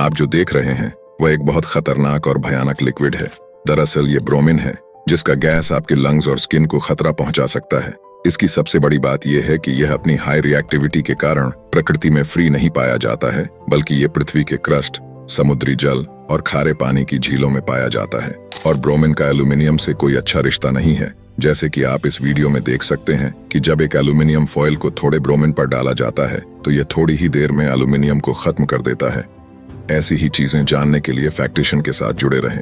आप जो देख रहे हैं वह एक बहुत खतरनाक और भयानक लिक्विड है। दरअसल ये ब्रोमीन है, जिसका गैस आपके लंग्स और स्किन को खतरा पहुंचा सकता है। इसकी सबसे बड़ी बात यह है कि यह अपनी हाई रिएक्टिविटी के कारण प्रकृति में फ्री नहीं पाया जाता है, बल्कि ये पृथ्वी के क्रस्ट, समुद्री जल और खारे पानी की झीलों में पाया जाता है। और ब्रोमीन का एल्यूमिनियम से कोई अच्छा रिश्ता नहीं है। जैसे कि आप इस वीडियो में देख सकते हैं कि जब एक एल्यूमिनियम फॉयल को थोड़े ब्रोमीन पर डाला जाता है तो यह थोड़ी ही देर में एल्यूमिनियम को खत्म कर देता है। ऐसी ही चीजें जानने के लिए फैक्टिशन के साथ जुड़े रहें।